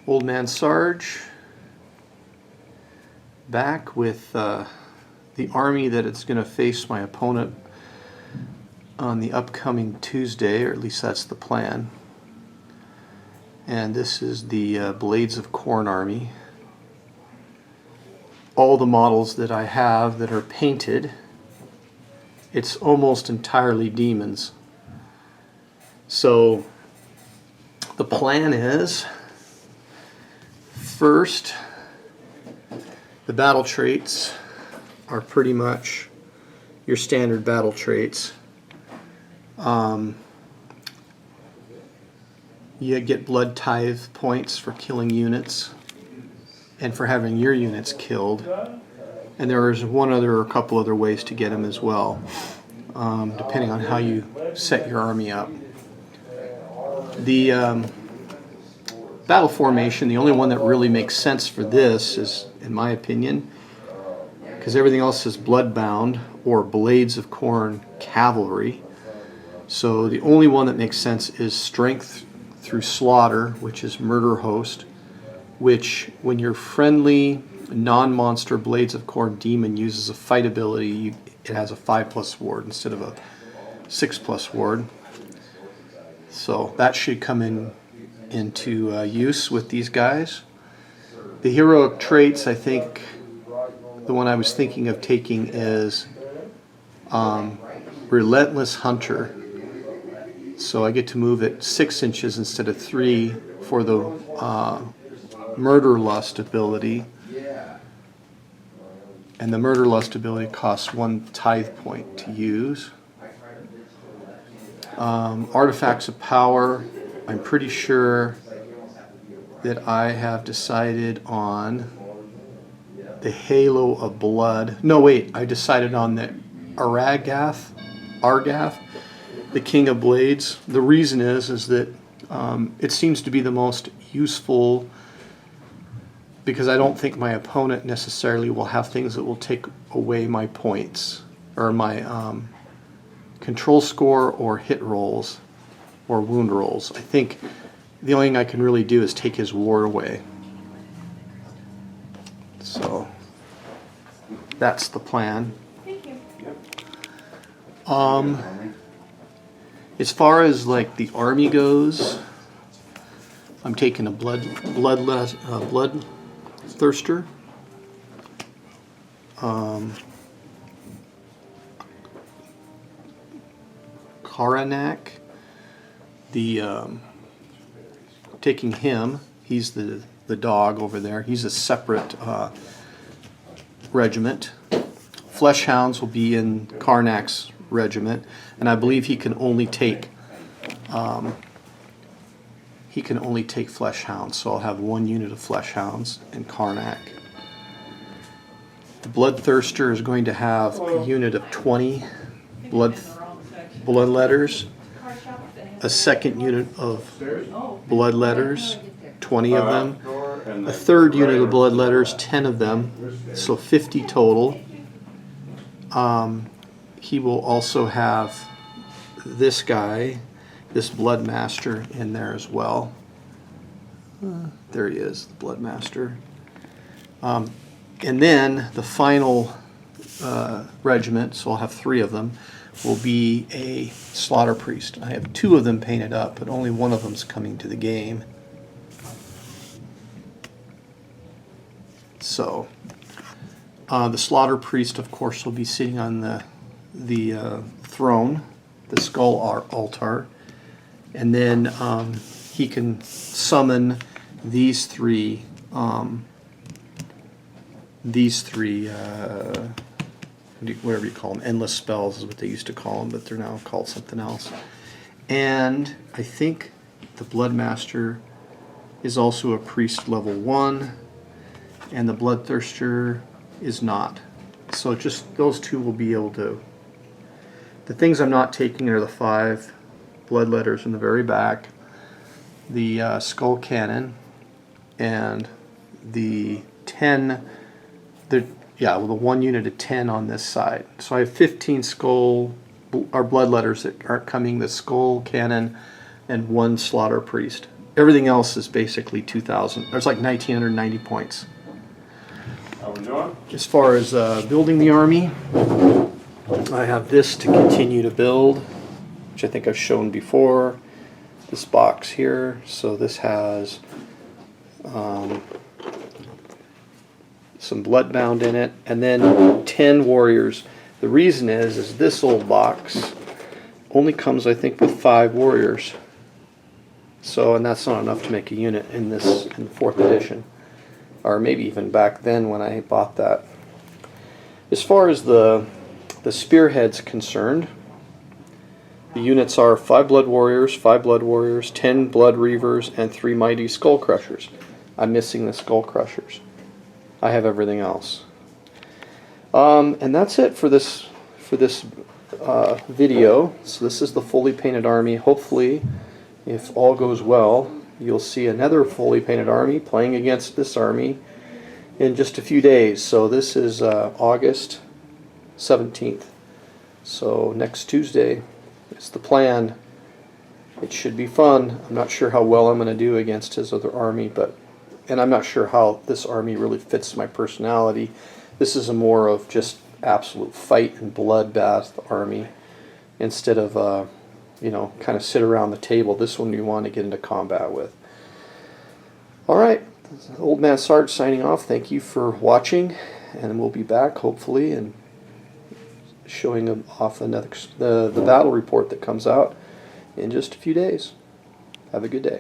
Old Man Sarge, back with the army that it's going to face my opponent on the upcoming Tuesday, or at least that's the plan. And this is the Blades of Khorne army. All the models that I have that are painted, it's almost entirely demons. So the plan is, first, the battle traits are pretty much your standard battle traits. You get blood tithe points for killing units and for having your units killed. And there is one other or a couple other ways to get them as well, depending on how you set your army up. The battle formation, the only one that really makes sense for this is, in my opinion, because everything else is bloodbound or Blades of Khorne cavalry. So the only one that makes sense is strength through slaughter, which is murder host, which when your friendly non-monster Blades of Khorne demon uses a fight ability, it has a 5+ ward instead of a 6+ ward. So that should come into use with these guys. The heroic traits, I think the one I was thinking of taking is Relentless Hunter. So I get to move it 6 inches instead of 3 for the Murder Lust ability. And the Murder Lust ability costs 1 tithe point to use. Artifacts of Power, I'm pretty sure that I have decided on the Halo of Blood. No, wait, I decided on the Argath, the King of Blades. The reason is that it seems to be the most useful, because I don't think my opponent necessarily will have things that will take away my points or my control score or hit rolls or wound rolls. I think the only thing I can really do is take his ward away. So that's the plan. Thank you. As far as like the army goes, I'm taking a bloodthirster. Karanak, taking him. He's the dog over there. He's a separate regiment. Fleshhounds will be in Karnak's regiment, and I believe he can only take Fleshhounds. So I'll have 1 unit of Fleshhounds in Karnak. The Bloodthirster is going to have a unit of 20 bloodletters, a second unit of bloodletters, 20 of them, a third unit of bloodletters, 10 of them, so 50 total. He will also have this guy, this Bloodmaster, in there as well. There he is, the Bloodmaster. And then the final regiment, so I'll have 3 of them, will be a Slaughter Priest. I have 2 of them painted up, but only one of them's coming to the game. So the Slaughter Priest, of course, will be sitting on the throne, the skull altar, and then he can summon these three whatever you call them, endless spells is what they used to call them, but they're now called something else. And I think the Bloodmaster is also a priest level 1, and the Bloodthirster is not. So just those 2 will be able to. The things I'm not taking are the 5 bloodletters in the very back, the skull cannon, and the 10. The 1 unit of 10 on this side. So I have 15 bloodletters that aren't coming, the skull cannon, and 1 slaughter priest. Everything else is basically 2,000. There's like 1,990 points. As far as building the army, I have this to continue to build, which I think I've shown before. This box here. So this has some Bloodbound in it, and then 10 warriors. The reason is this old box only comes, I think, with 5 warriors. So, and that's not enough to make a unit in this, in 4th edition, or maybe even back then when I bought that. As far as the spearhead's concerned, the units are 5 Blood Warriors, 5 Blood Warriors, 10 Blood Reavers, and 3 Mighty Skull Crushers. I'm missing the Skull Crushers. I have everything else. And that's it for this video. So this is the fully painted army. Hopefully, if all goes well, you'll see another fully painted army playing against this army in just a few days. So this is August 17th. So next Tuesday is the plan. It should be fun. I'm not sure how well I'm going to do against his other army, and I'm not sure how this army really fits my personality. This is a more of just absolute fight and bloodbath army instead of you know, kind of sit around the table. This one you want to get into combat with. Alright, Old Man Sarge signing off. Thank you for watching, and we'll be back hopefully and showing off the battle report that comes out in just a few days. Have a good day.